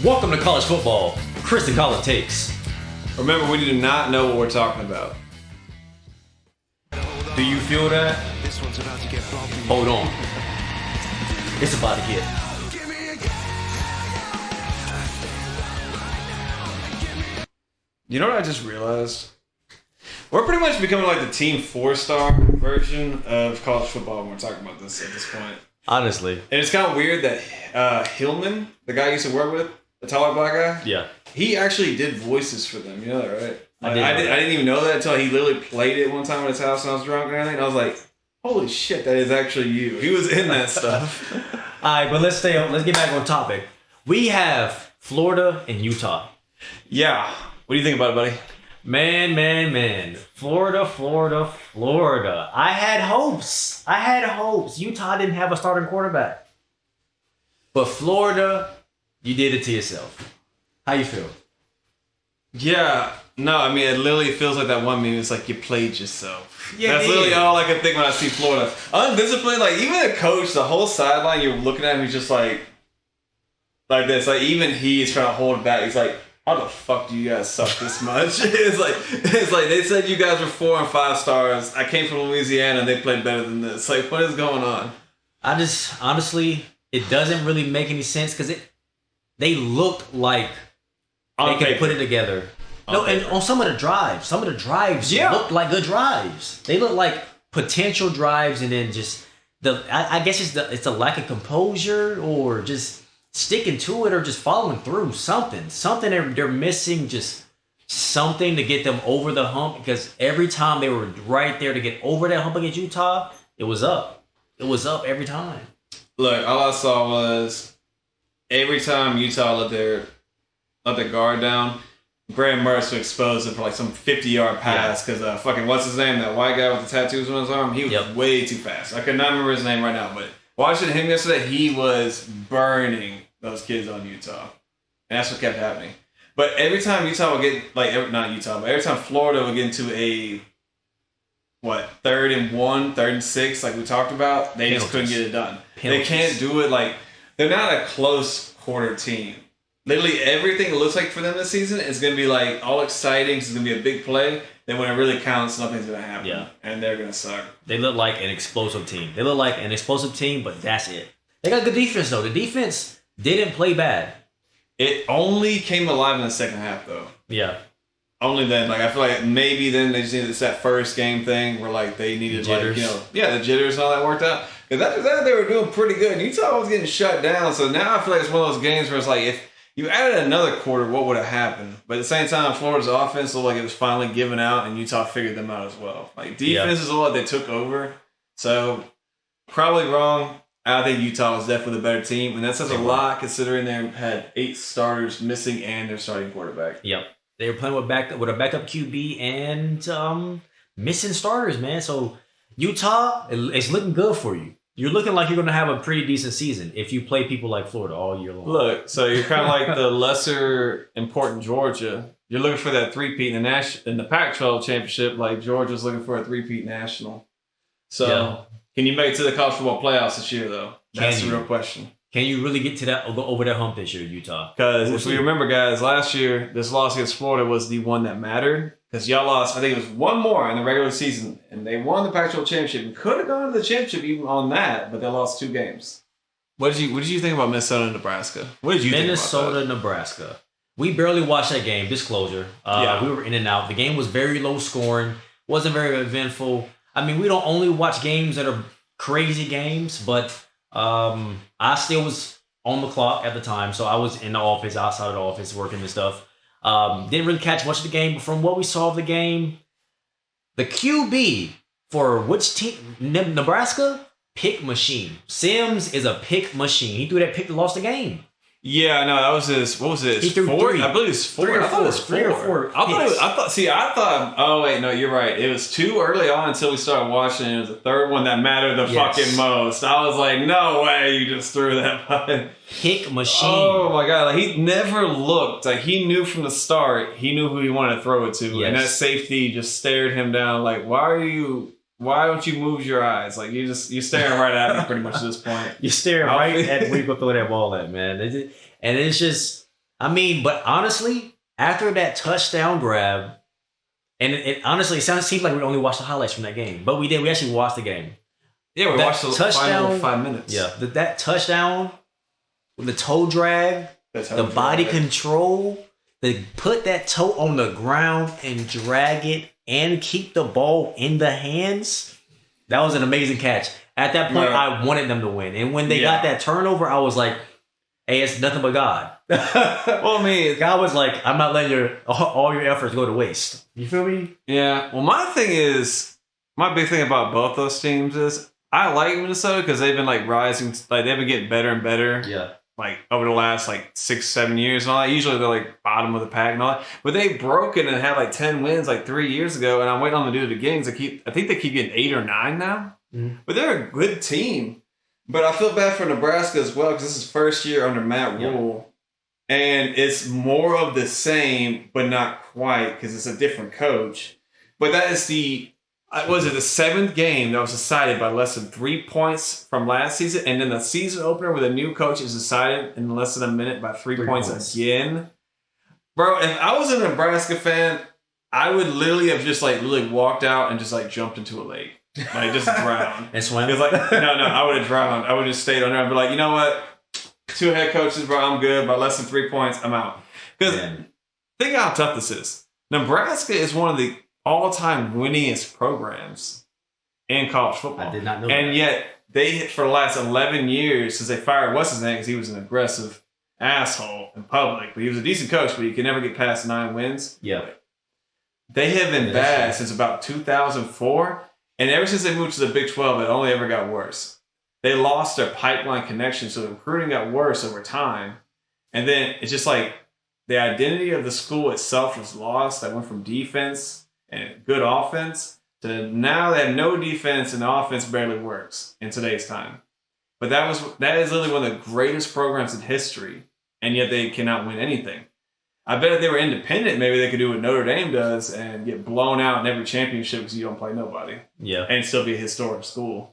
Welcome to college football. Chris and Colin takes. Remember, we do not know what we're talking about. Do you feel that? Hold on. It's about to get. You know what I just realized? We're pretty much becoming like the Team 4-star version of college football when we're talking about this at this point. Honestly. And it's kind of weird that Hillman, the guy I used to work with, the taller black guy, Yeah. he actually did voices for them. You know that, right? I didn't even know that until he literally played it one time at his house when I was drunk and everything. And I was like, holy shit, that is actually you. He was in that stuff. All right, but let's get back on topic. We have Florida and Utah. Yeah. What do you think about it, buddy? Man. Florida. I had hopes. Utah didn't have a starting quarterback. But Florida, you did it to yourself. How you feel? Yeah. No, I mean, it literally feels like that one meme. It's like you played yourself. Yeah, that's literally all I can think when I see Florida. Undisciplined, like even a coach, the whole sideline, you're looking at him, he's just like this. Like even he is trying to hold it back. He's like, how the fuck do you guys suck this much? it's like they said you guys were 4 and 5 stars. I came from Louisiana and they played better than this. Like, what is going on? I just honestly, it doesn't really make any sense because they looked like they could put it together. No, and on some of the drives looked like good drives. They look like potential drives, and then just I guess it's a lack of composure or just sticking to it or just following through. Something they're missing, just something to get them over the hump. Because every time they were right there to get over that hump against Utah, it was up. It was up every time. Look, all I saw was every time Utah let their guard down, Graham Mertz would expose him for like some 50-yard pass because fucking what's his name? That white guy with the tattoos on his arm. He was way too fast. I could not remember his name right now, but watching him yesterday, he was burning those kids on Utah, and that's what kept happening. But every time Utah would get every time Florida would get into a 3rd and 1, 3rd and 6, like we talked about, they just couldn't get it done. Penalties. They can't do it. Like they're not a close quarter team. Literally everything it looks like for them this season is going to be like all exciting. It's going to be a big play. Then when it really counts, nothing's going to happen. Yeah. And they're going to suck. They look like an explosive team. But that's it. They got good defense though. The defense didn't play bad. It only came alive in the second half though. Yeah. Only then. Like I feel like maybe then they just needed that first game thing where like they needed jitters. The jitters and all that worked out. Because after that they were doing pretty good. Utah was getting shut down. So now I feel like it's one of those games where it's like if you added another quarter, what would have happened? But at the same time, Florida's offense looked like it was finally giving out, and Utah figured them out as well. Like defense is all that they took over. So probably wrong. I think Utah was definitely the better team, and that says a lot considering they had 8 starters missing and their starting quarterback. Yep, they were playing with a backup QB and missing starters, man. So Utah, it's looking good for you. You're looking like you're going to have a pretty decent season if you play people like Florida all year long. Look, so you're kind of like the lesser important Georgia. You're looking for that three-peat in the Pac-12 championship, like Georgia's looking for a three-peat national. So, Can you make it to the college football playoffs this year, though? That's the real question. Can you really get to over that hump this year, Utah? Because if we remember, guys, last year, this loss against Florida was the one that mattered. Because y'all lost, I think it was one more in the regular season, and they won the Pac-12 championship. And could have gone to the championship even on that, but they lost 2 games. What did you think about Minnesota and Nebraska? What did you think about that? Minnesota, Nebraska. We barely watched that game. Disclosure. We were in and out. The game was very low scoring. Wasn't very eventful. I mean, we don't only watch games that are crazy games, but I still was on the clock at the time, so I was in the office, outside of the office, working and stuff. Didn't really catch much of the game, but from what we saw of the game, the QB for which team? Nebraska? Pick machine. Sims is a pick machine. He threw that pick that lost the game. Yeah, no, that was his. What was it? He threw 4? 3. I believe it was 4. I thought it was 4. 3 or 4. I thought. Oh wait, no, you're right. It was 2 early on until we started watching. It was the third one that mattered the fucking most. I was like, no way, you just threw that button. Pick machine. Oh my god, like he never looked. Like he knew from the start. He knew who he wanted to throw it to, and that safety just stared him down. Like, why don't you move your eyes? Like you're staring right at me pretty much at this point. You're staring right at where you go throw that ball at, man. And it's just I mean, but honestly, after that touchdown grab, and it honestly seems like we only watched the highlights from that game, but we did. We actually watched the game. Yeah, we watched the final 5 minutes. Yeah, that touchdown, the toe drag, the body control, they put that toe on the ground and drag it and keep the ball in the hands. That was an amazing catch. At that point, I wanted them to win, and when they got that turnover, I was like, "Hey, it's nothing but God." Well, I mean, God was like, "I'm not letting all your efforts go to waste." You feel me? Yeah. Well, my big thing about both those teams is I like Minnesota because they've been like rising, like they've been getting better and better. Yeah. Like over the last like 6-7 years and all that. Usually they're like bottom of the pack and all that. But they broke it and had like 10 wins like 3 years ago, and I'm waiting on them to do it again. I think they keep getting 8 or 9 now. Mm-hmm. But they're a good team. But I feel bad for Nebraska as well because this is first year under Matt Rule. And it's more of the same, but not quite because it's a different coach. But that is the 7th game that was decided by less than 3 points from last season. And then the season opener with a new coach is decided in less than a minute by 3 points again. Bro, if I was a Nebraska fan, I would literally have just like literally walked out and just like jumped into a lake. Like just drowned. And swam? Because like, no, I would have drowned. I would have just stayed under and be like, you know what? 2 head coaches, bro, I'm good. By less than 3 points, I'm out. Because think how tough this is. Nebraska is one of the all-time winningest programs in college football. I did not know that. And yet, they, for the last 11 years, since they fired what's-his-name, because he was an aggressive asshole in public, but he was a decent coach, but he could never get past 9 wins. Yeah. They have been bad since about 2004, and ever since they moved to the Big 12, it only ever got worse. They lost their pipeline connection, so the recruiting got worse over time. And then it's just like the identity of the school itself was lost. That went from defense and good offense to now they have no defense and the offense barely works in today's time. But that is literally one of the greatest programs in history, and yet they cannot win anything. I bet if they were independent, maybe they could do what Notre Dame does and get blown out in every championship because you don't play nobody. Yeah. And still be a historic school.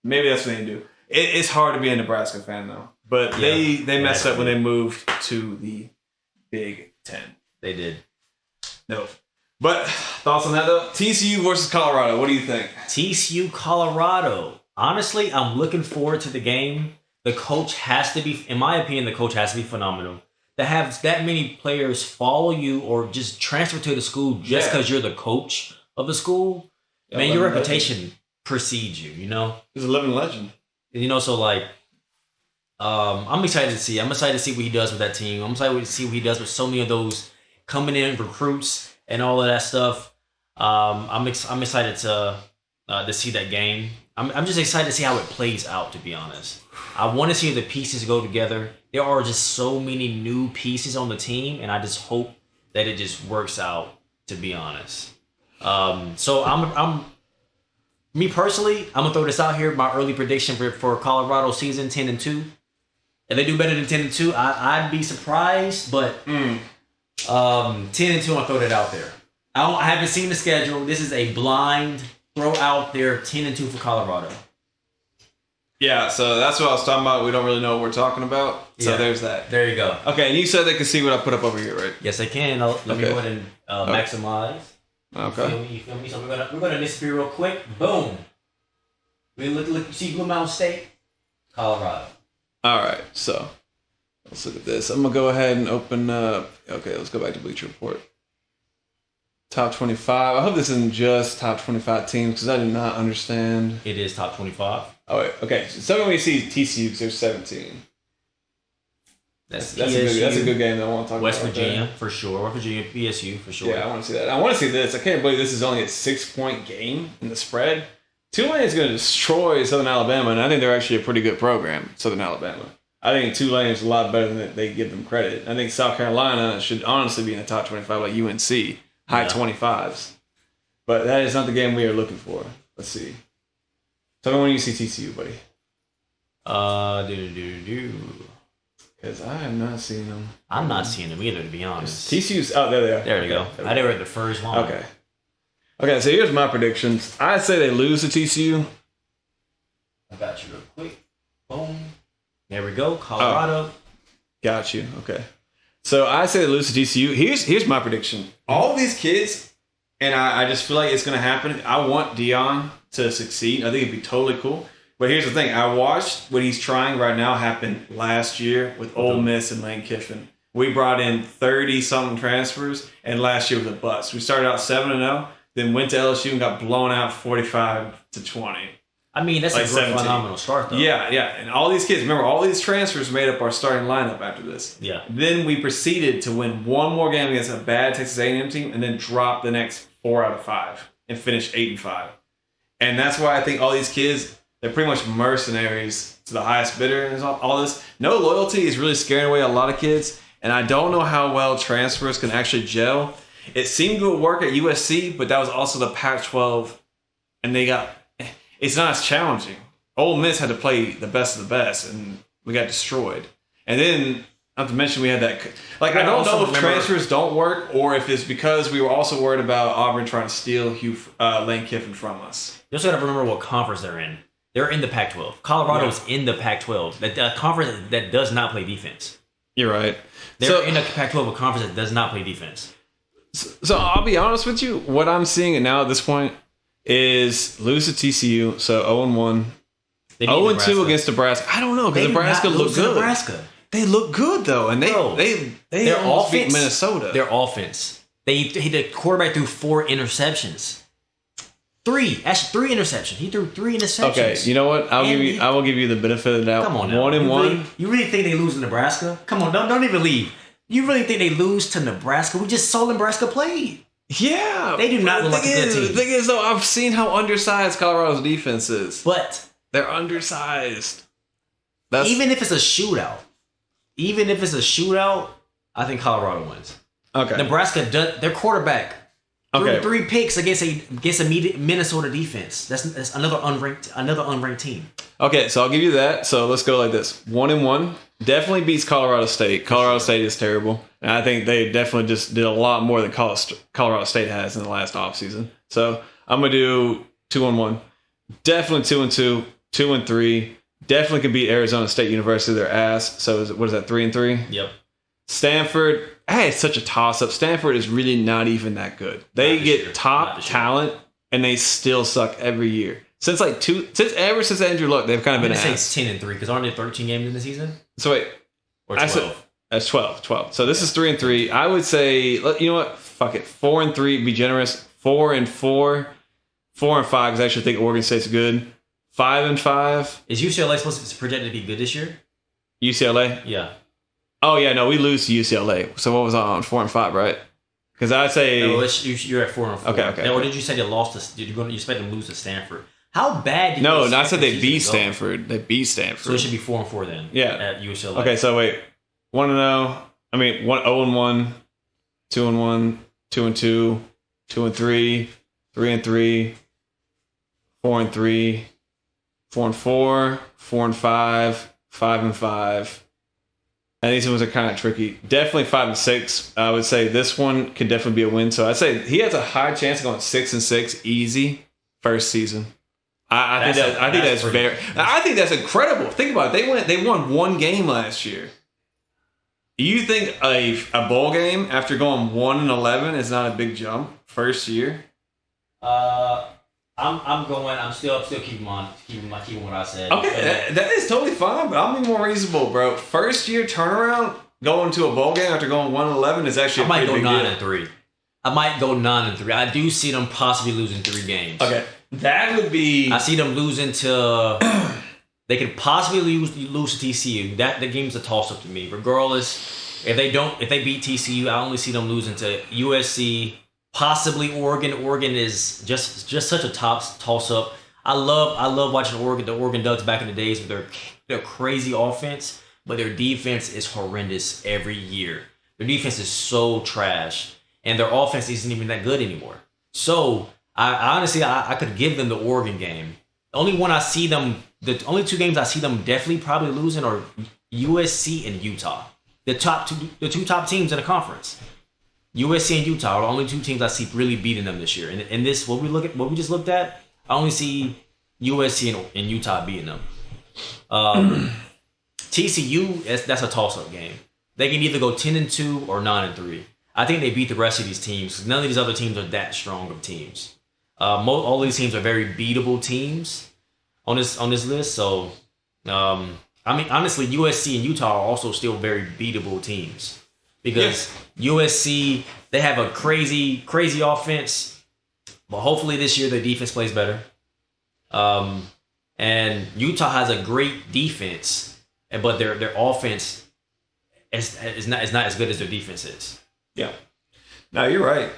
Maybe that's what they do. It's hard to be a Nebraska fan, though. But they messed up when they moved to the Big Ten. They did. No. But thoughts on that, though? TCU versus Colorado. What do you think? TCU, Colorado. Honestly, I'm looking forward to the game. The coach has to be, in my opinion, phenomenal. To have that many players follow you or just transfer to the school just because you're the coach of the school, man, your reputation precedes you, you know? He's a living legend. You know, so like, I'm excited to see. I'm excited to see what he does with that team. I'm excited to see what he does with so many of those coming in recruits and all of that stuff. I'm excited to see that game. I'm just excited to see how it plays out, to be honest. I want to see the pieces go together. There are just so many new pieces on the team, and I just hope that it just works out, to be honest. So I'm me personally, I'm gonna throw this out here. My early prediction for Colorado season 10-2. If they do better than 10-2, I'd be surprised. But 10-2, I'm gonna throw that out there. I haven't seen the schedule. This is a blind throw out there. 10-2 for Colorado. Yeah, so that's what I was talking about. We don't really know what we're talking about. So there's that. There you go. Okay, and you said they can see what I put up over here, right? Yes, they can. Let me go ahead and maximize. Okay. You feel me? So we're gonna disappear real quick. Boom. We look. See Blue Mountain State, Colorado. All right. So let's look at this. I'm gonna go ahead and open up. Okay, let's go back to Bleacher Report. Top 25. I hope this isn't just top 25 teams because I do not understand. It is top 25. Oh wait. Okay. So when we see TCU because there's 17. That's a good game that I want to talk West about. West Virginia for sure. West Virginia, PSU for sure. Yeah, I want to see that. I want to see this. I can't believe this is only a 6-point game in the spread. Tulane is going to destroy Southern Alabama, and I think they're actually a pretty good program, Southern Alabama. I think Tulane is a lot better than they give them credit. I think South Carolina should honestly be in the top 25 like UNC, high 25s. But that is not the game we are looking for. Let's see. Tell me when you see TCU, buddy. Because I have not seen them. I'm not seeing them either, to be honest. TCU's out there. They are. There you go. They were at the first one. Okay, so here's my predictions. I say they lose to TCU. I got you real quick. Boom. There we go. Colorado. Got you. Okay. So I say they lose to TCU. Here's my prediction. All these kids, and I just feel like it's going to happen. I want Dion to succeed. I think it'd be totally cool. But here's the thing. I watched what he's trying right now happen last year with Ole Miss and Lane Kiffin. We brought in 30-something transfers, and last year was a bust. We started out 7-0, then went to LSU and got blown out 45-20. I mean, that's like a phenomenal start, though. Yeah. And all these kids, remember, all these transfers made up our starting lineup after this. Yeah. Then we proceeded to win one more game against a bad Texas A&M team and then drop the next 4 out of 5 and finish 8-5. And that's why I think all these kids, they're pretty much mercenaries to the highest bidder and all this. No loyalty is really scaring away a lot of kids. And I don't know how well transfers can actually gel. It seemed to work at USC, but that was also the Pac-12. And it's not as challenging. Ole Miss had to play the best of the best, and we got destroyed. And then, not to mention, we had that. Like, I don't know if transfers don't work or if it's because we were also worried about Auburn trying to steal Lane Kiffin from us. You also got to remember what conference they're in. They're in the Pac-12. Colorado's in the Pac-12. The conference that does not play defense. You're right. They're in a Pac-12, a conference that does not play defense. So I'll be honest with you. What I'm seeing now at this point is lose to TCU. So 0-1. 0-2 against Nebraska. I don't know because Nebraska looked good. They look good though, and they almost beat Minnesota. Their offense. The quarterback threw 4 interceptions. 3 interceptions. He threw 3 interceptions. Okay, you know what? I will give you the benefit of the doubt. Come on now. 1-1. You really think they lose to Nebraska? Come on, don't even leave. You really think they lose to Nebraska? We just saw Nebraska play. Yeah. They do not look like a good team. The thing is, though, I've seen how undersized Colorado's defense is. But they're undersized. Even if it's a shootout, I think Colorado wins. Okay. Nebraska, their quarterback threw 3 picks against a Minnesota defense. That's another unranked team. Okay, so I'll give you that. So let's go like this: 1-1 definitely beats Colorado State. Colorado State is terrible, and I think they definitely just did a lot more than Colorado State has in the last offseason. So I'm gonna do 2-1. Definitely 2-2, 2-3. Definitely can beat Arizona State University, their ass. So what is that, 3-3? Yep. Stanford, it's such a toss-up. Stanford is really not even that good. They get top talent, and they still suck every year. Ever since Andrew Luck, they've kind of been an ass. It's 10-3 because aren't there 13 games in the season? So wait, or 12? That's 12. So this is 3-3. I would say, you know what? Fuck it. 4-3. Be generous. 4-4. 4-5 because I actually think Oregon State's good. 5-5. Is UCLA supposed to projected to be good this year? UCLA? Yeah. Oh yeah, no, we lose to UCLA. So what was I on? 4-5, right? Because I'd say you're at 4-4. Okay. Or did you say they lost? You expect them to lose to Stanford? How bad? No, I said they beat Stanford. They beat Stanford. So it should be 4-4 then. Yeah. At UCLA. Okay, so wait, 1-0. I mean, 0-1, 2-1, 2-2, 2-3, 3-3, 4-3, 4-4, 4-5, 5-5. And these ones are kind of tricky. Definitely 5-6. I would say this one could definitely be a win. So I'd say he has a high chance of going 6-6 easy first season. I think that's incredible. Think about it. They won 1 game last year. You think a bowl game after going 1-11 is not a big jump first year? I'm still keeping what I said. Okay, that is totally fine, but I'll be more reasonable, bro. First year turnaround, going to a bowl game after going 1-11 is actually a pretty big deal. I might go 9-3. I might go 9-3. I do see them possibly losing 3 games. Okay, that would be. I see them losing to. They could possibly lose to TCU. The game's a toss up to me. Regardless, if they beat TCU, I only see them losing to USC. Possibly Oregon. Oregon is just such a toss up. I love watching Oregon. The Oregon Ducks back in the days with their crazy offense, but their defense is horrendous every year. Their defense is so trash, and their offense isn't even that good anymore. So I honestly could give them the Oregon game. The only 2 games I see them definitely probably losing are USC and Utah. The two top teams in the conference. USC and Utah are the only 2 teams I see really beating them this year. And this, what we just looked at, I only see USC and Utah beating them. TCU, that's a toss-up game. they can either go 10-2 or 9-3. I think they beat the rest of these teams. None of these other teams are that strong of teams. All these teams are very beatable teams on this list. So, I mean, honestly, USC and Utah are also still very beatable teams because USC, they have a crazy offense, but hopefully this year their defense plays better. And Utah has a great defense, but their offense is not as good as their defense is. Yeah. No, you're right.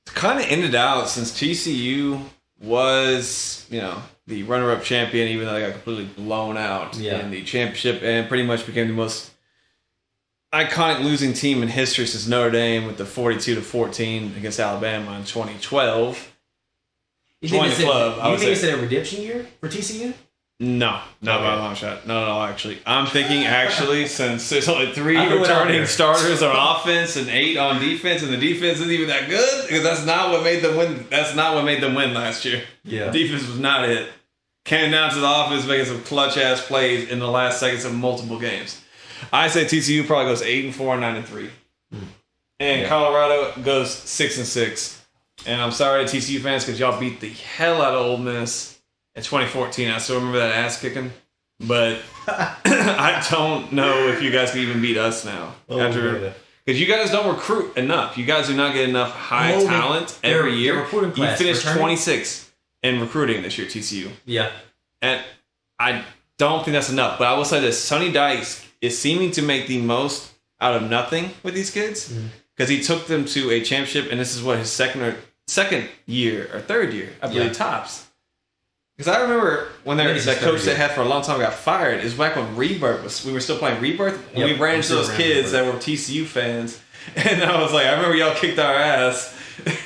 Kind of ended out since TCU was, the runner-up champion, even though they got completely blown out in the championship and pretty much became the most iconic losing team in history since Notre Dame with the 42-14 against Alabama in 2012. You think it's a redemption year for TCU? No, not by a long shot. No, actually. I'm thinking, since there's only 3 returning starters on offense and 8 on defense, and the defense isn't even that good, because that's not what made them win. That's not what made them win last year. Yeah. Defense was not it. Came down to the offense making some clutch-ass plays in the last seconds of multiple games. I say TCU probably goes 8-4, 9-3. And Colorado goes 6-6. And I'm sorry to TCU fans because y'all beat the hell out of Ole Miss in 2014. I still remember that ass kicking. But I don't know if you guys can even beat us now. Because you guys don't recruit enough. You guys do not get enough high talent every year. You finished 26 in recruiting this year, TCU. Yeah. And I don't think that's enough. But I will say this. Sonny Dykes is seeming to make the most out of nothing with these kids. Because he took them to a championship, and this is what his second year or third year, I believe, tops. Because I remember when that coach they had for a long time got fired. It was back when Rebirth we were still playing Rebirth, and we ran into those kids that were TCU fans, and I was like, I remember y'all kicked our ass,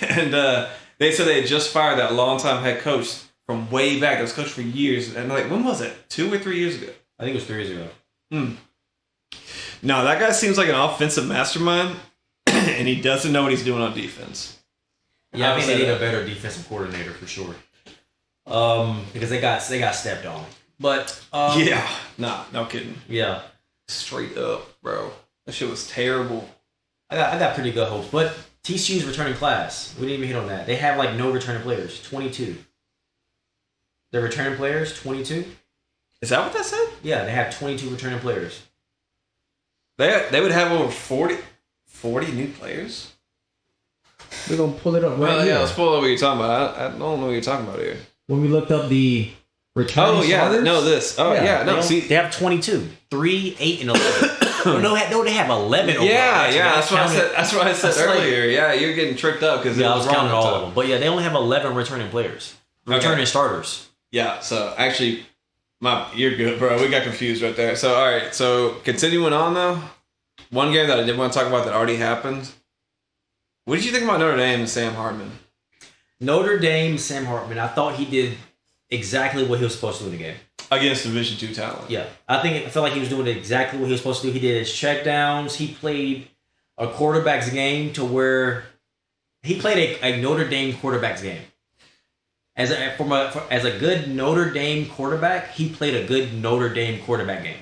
and they said they had just fired that longtime head coach from way back. That was coach for years, and like, when was it? 2 or 3 years ago? I think it was 3 years ago. No, that guy seems like an offensive mastermind, and he doesn't know what he's doing on defense. Yeah, I think they need a better defensive coordinator for sure. Because they got stepped on. But no kidding. Yeah, straight up, bro. That shit was terrible. I got pretty good hopes, but TCU's returning class. We didn't even hit on that. They have like no returning players. 22. Their returning players 22. Is that what that said? Yeah, they have 22 returning players. They would have over 40 new players. We're going to pull it up right here. Yeah, let's pull up what you're talking about. I don't know what you're talking about here. When we looked up the returning starters. They have 22. 3, 8, and 11. no, they have 11 overall. That's what I said earlier. You're getting tricked up because I was counting all of them. But yeah, they only have 11 returning players. Returning starters. Yeah, so actually, you're good, bro. We got confused right there. So, all right. So, continuing on, though. One game that I did want to talk about that already happened. What did you think about Notre Dame and Sam Hartman? Notre Dame, Sam Hartman, I thought he did exactly what he was supposed to do in the game. Against Division II talent. Yeah. I felt like he was doing exactly what he was supposed to do. He did his checkdowns. He played a quarterback's game to where he played a Notre Dame quarterback's game. As a good Notre Dame quarterback, he played a good Notre Dame quarterback game.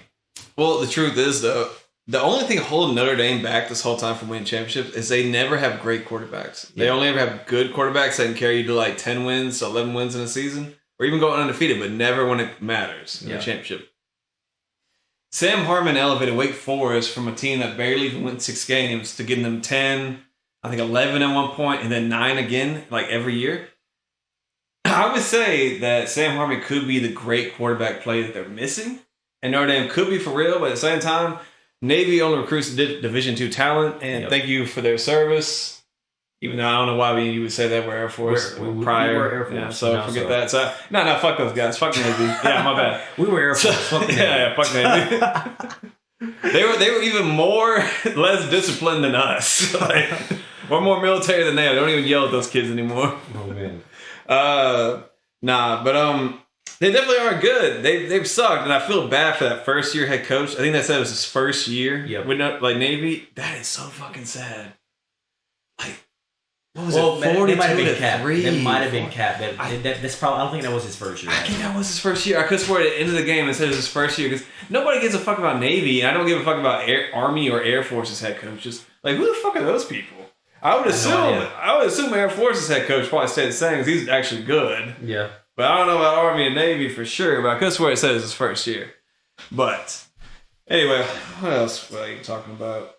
Well, the truth is, though, the only thing holding Notre Dame back this whole time from winning championships is they never have great quarterbacks. They only ever have good quarterbacks that can carry you to like 10 wins to 11 wins in a season, or even go undefeated, but never when it matters in the championship. Sam Hartman elevated Wake Forest from a team that barely even went 6 games to getting them 10, I think 11 at one point, and then 9 again, like every year. I would say that Sam Hartman could be the great quarterback play that they're missing, and Notre Dame could be for real, but at the same time, Navy only recruits Division II talent, and thank you for their service. Even though I don't know why you would say that we're Air Force prior. We were Air Force. Yeah, so forget that. So no, fuck those guys. Fuck Navy. Yeah, my bad. We were Air Force. Fuck Navy. Fuck Navy. They were even less disciplined than us. Like, we're more military than they are. They don't even yell at those kids anymore. Oh man. They definitely aren't good. They've sucked, and I feel bad for that first year head coach. I think that said it was his first year with Navy. That is so fucking sad. Like, What was it? 42 That might have been to capped. 3. That might have been capped. That's probably. I don't think that was his first year. I think that was his first year. I could swear at the end of the game it said it was his first year because nobody gives a fuck about Navy, and I don't give a fuck about Army or Air Force's head coaches. Like, who the fuck are those people? I would assume Air Force's head coach probably stayed the same because he's actually good. Yeah. But I don't know about Army and Navy for sure. But I could swear it said it was his first year. But anyway, what else were you talking about?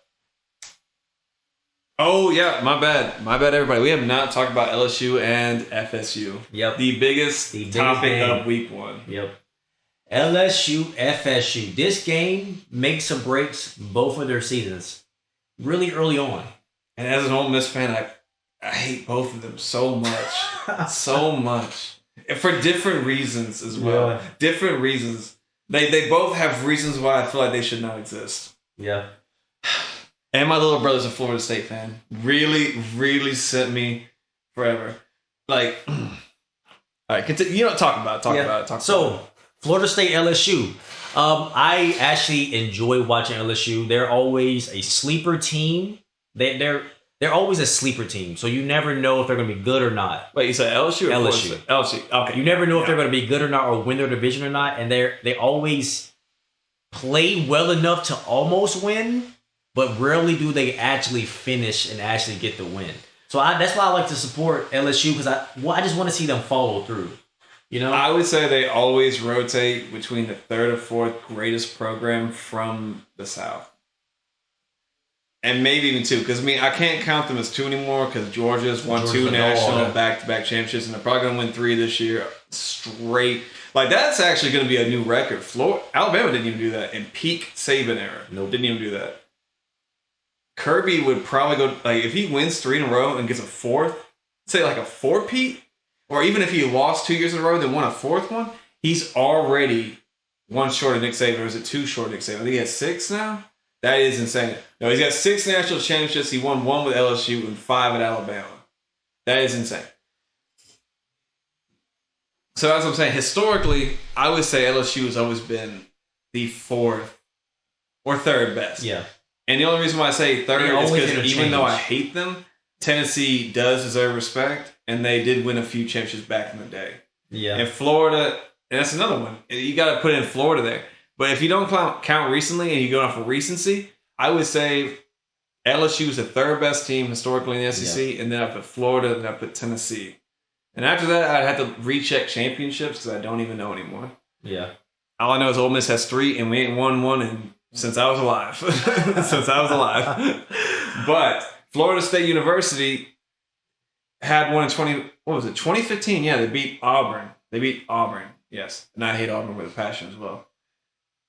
Oh yeah, my bad, everybody. We have not talked about LSU and FSU. Yep. The biggest topic game of week 1. Yep. LSU, FSU. This game makes or breaks both of their seasons really early on. And as an Ole Miss fan, I hate both of them so much. So much. And for different reasons as well. Yeah. Different reasons. They both have reasons why I feel like they should not exist. Yeah. And my little brother's a Florida State fan. Really, really sent me forever. Like, all right, continue. You know, talk about it. So, Florida State, LSU. I actually enjoy watching LSU. They're always a sleeper team. They're always a sleeper team. So you never know if they're going to be good or not. Wait, you said LSU or LSU? LSU. Okay. You never know if they're going to be good or not, or win their division or not. And they always play well enough to almost win, but rarely do they actually finish and actually get the win. So that's why I like to support LSU because I just want to see them follow through. You know, I would say they always rotate between the 3rd or 4th greatest program from the South. And maybe even 2, because I can't count them as 2 anymore because Georgia's won 2 national back-to-back championships, and they're probably going to win 3 this year straight. Like, that's actually going to be a new record. Alabama didn't even do that in peak Saban era. Nope. Didn't even do that. Kirby would probably go, like, if he wins 3 in a row and gets a 4th, say like a 4-peat, or even if he lost 2 years in a row then won a 4th one, he's already 1 short of Nick Saban, or is it 2 short of Nick Saban? I think he has 6 now. That is insane. No, he's got 6 national championships. He won 1 with LSU and 5 at Alabama. That is insane. So that's what I'm saying. Historically, I would say LSU has always been the 4th or 3rd best. Yeah. And the only reason why I say 3rd is because even though I hate them, Tennessee does deserve respect, and they did win a few championships back in the day. Yeah. And Florida, and that's another one. You got to put in Florida there. But if you don't count recently and you go off of recency, I would say LSU is the 3rd best team historically in the SEC, and then I put Florida, and then I put Tennessee. And after that, I'd have to recheck championships because I don't even know anymore. Yeah. All I know is Ole Miss has 3, and we ain't won 1 since I was alive. But Florida State University had one in 2015? Yeah, they beat Auburn. Yes. And I hate Auburn with a passion as well.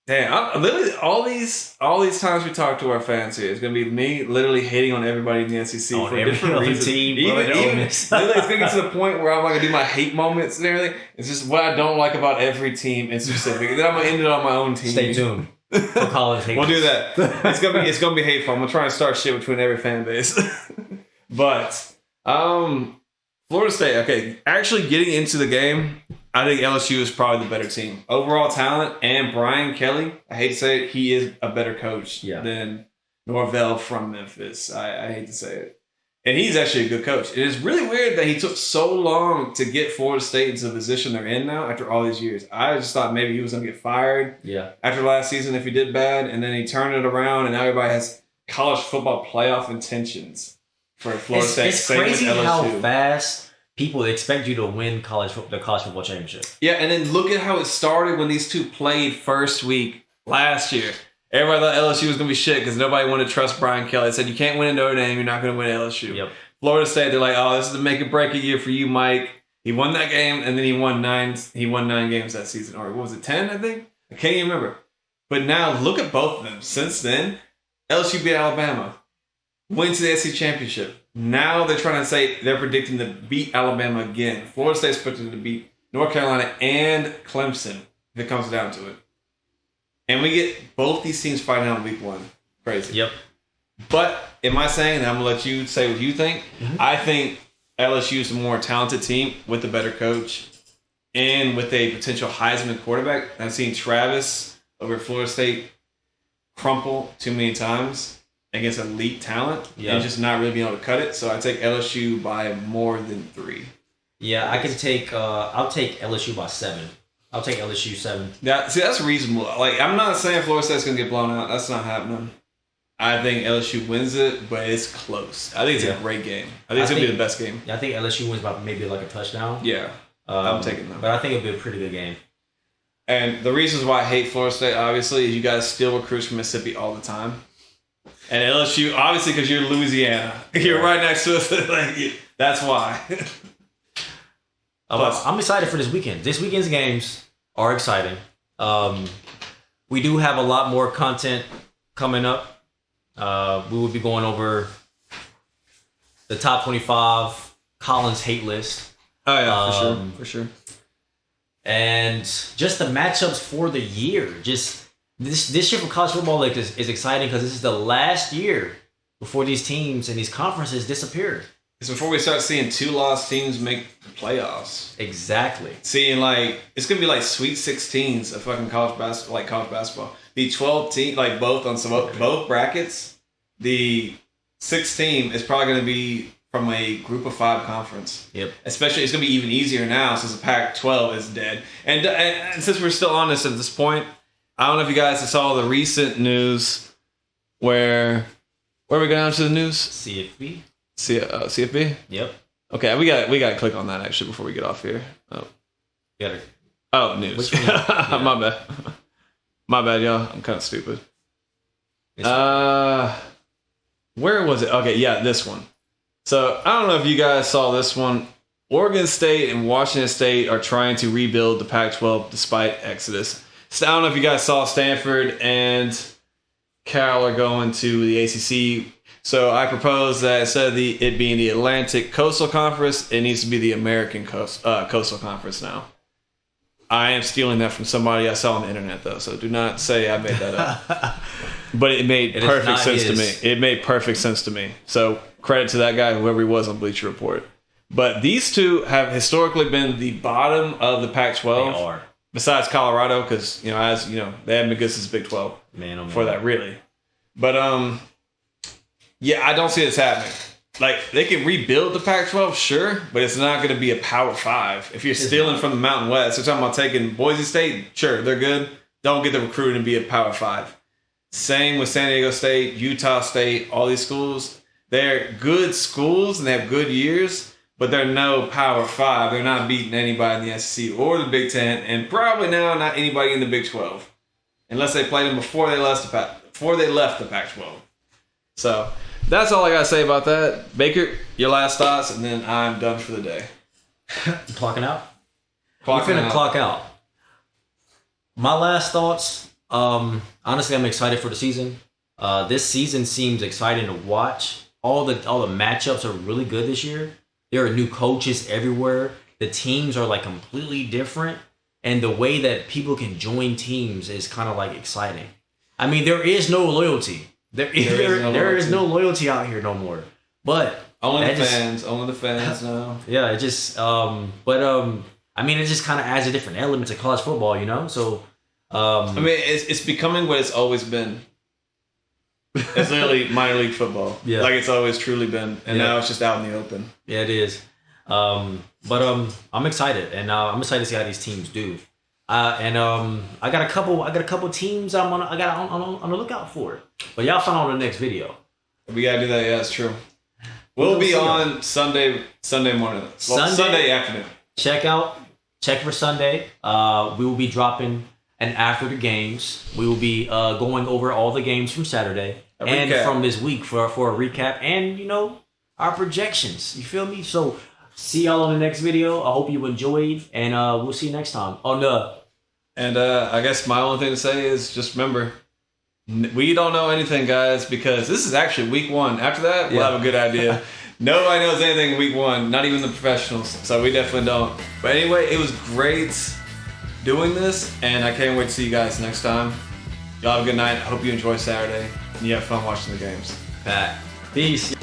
Damn, I'm literally all these times we talk to our fans here, it's gonna be me literally hating on everybody in the SEC for different reasons. Team, even literally, it's gonna get to the point where I'm gonna do my hate moments and everything. It's just what I don't like about every team in specific. And then I'm gonna end it on my own team. Stay tuned for college hate. We'll do that. It's gonna be hateful. I'm gonna try and start shit between every fan base. But Florida State, okay, actually getting into the game, I think LSU is probably the better team. Overall talent, and Brian Kelly, I hate to say it, he is a better coach than Norvell from Memphis. I hate to say it. And he's actually a good coach. It is really weird that he took so long to get Florida State into the position they're in now after all these years. I just thought maybe he was going to get fired after last season if he did bad, and then he turned it around, and now everybody has college football playoff intentions for Florida State. It's crazy how fast people expect you to win the college football championship. Yeah, and then look at how it started when these two played first week last year. Everybody thought LSU was going to be shit because nobody wanted to trust Brian Kelly. They said, you can't win at Notre Dame, you're not going to win at LSU. Yep. Florida State, they're like, oh, this is the make or break a year for you, Mike. He won that game, and then he won 9 games that season. Or what was it, 10, I think? I can't even remember. But now, look at both of them. Since then, LSU beat Alabama. Went to the SEC championship. Now they're trying to say they're predicting to beat Alabama again. Florida State's predicting to beat North Carolina and Clemson if it comes down to it. And we get both these teams fighting out in week 1. Crazy. Yep. But am I saying, and I'm going to let you say what you think, I think LSU is the more talented team with a better coach and with a potential Heisman quarterback. I've seen Travis over at Florida State crumple too many times. against elite talent Yeah. and just not really being able to cut it. So I take LSU by more than 3. Yeah, I can take. I'll take LSU by 7. I'll take LSU 7. Yeah, see, that's reasonable. Like, I'm not saying Florida State's gonna get blown out. That's not happening. I think LSU wins it, but it's close. I think it's a great game. I think it's gonna be the best game. Yeah, I think LSU wins by maybe like a touchdown. Yeah, I'm taking them. But I think it'll be a pretty good game. And the reasons why I hate Florida State, obviously, is you guys steal recruits from Mississippi all the time. And LSU, obviously, because you're Louisiana. You're right next to us. Like, that's why. I'm excited for this weekend. This weekend's games are exciting. We do have a lot more content coming up. We will be going over the top 25 Collins hate list. Oh, yeah, for sure. And just the matchups for the year. Just this year for college football is exciting because this is the last year before these teams and these conferences disappear. It's before we start seeing 2-loss teams make the playoffs. Exactly. Seeing it's gonna be like Sweet 16s of fucking college basketball. The 12 team, like both brackets, the 6th team is probably gonna be from a group of 5 conference. Yep. Especially, it's gonna be even easier now since the Pac-12 is dead. And since we're still on this at this point, I don't know if you guys saw the recent news where we go down to the news. CFB. CFB. Yep. Okay, we got to click on that actually before we get off here. Oh, news. Which one? Yeah. My bad, y'all. I'm kind of stupid. Where was it? Okay, yeah, this one. So I don't know if you guys saw this one. Oregon State and Washington State are trying to rebuild the Pac-12 despite Exodus. So I don't know if you guys saw Stanford and Cal are going to the ACC. So I propose that instead of it being the Atlantic Coastal Conference, it needs to be the American Coastal Conference now. I am stealing that from somebody I saw on the internet, though, so do not say I made that up. But it made perfect sense to me. It made perfect sense to me. So credit to that guy, whoever he was on Bleacher Report. But these two have historically been the bottom of the Pac-12. They are. Besides Colorado, because, they haven't been good since Big 12. Man, for that, really. But, yeah, I don't see this happening. Like, they can rebuild the Pac-12, sure, but it's not going to be a Power 5. If you're stealing from the Mountain West, they're talking about taking Boise State, sure, they're good. Don't get the recruiting to be a Power 5. Same with San Diego State, Utah State, all these schools. They're good schools and they have good years, but they're no Power 5. They're not beating anybody in the SEC or the Big Ten, and probably now not anybody in the Big 12, unless they played them before they left the Pac-12. So that's all I got to say about that. Baker, your last thoughts, and then I'm done for the day. Clocking out? We're finna clock out. My last thoughts, honestly, I'm excited for the season. This season seems exciting to watch. All the matchups are really good this year. There are new coaches everywhere. The teams are like completely different. And the way that people can join teams is kind of like exciting. I mean, there is no loyalty. There is no loyalty out here no more. But only the fans now. Yeah, it just I mean, it just kind of adds a different element to college football, So I mean, it's becoming what it's always been. It's literally minor league football. Yeah. Like it's always truly been, and now it's just out in the open. Yeah, it is. But I'm excited, and I'm excited to see how these teams do. I got a couple teams I'm on the lookout for. But y'all find out in the next video. We gotta do that. Yeah, that's true. We'll be on Sunday morning. Well, Sunday afternoon. Check for Sunday. We will be dropping an after the games. We will be going over all the games from Saturday and from this week for a recap and our projections. You feel me? So see y'all on the next video. I hope you enjoyed, and we'll see you next time. And I guess my only thing to say is just remember, we don't know anything, guys, because this is actually week 1. After that, we'll have a good idea. Nobody knows anything in week 1, not even the professionals. So we definitely don't. But anyway, it was great doing this, and I can't wait to see you guys next time. Y'all have a good night. I hope you enjoy Saturday and you have fun watching the games. Peace.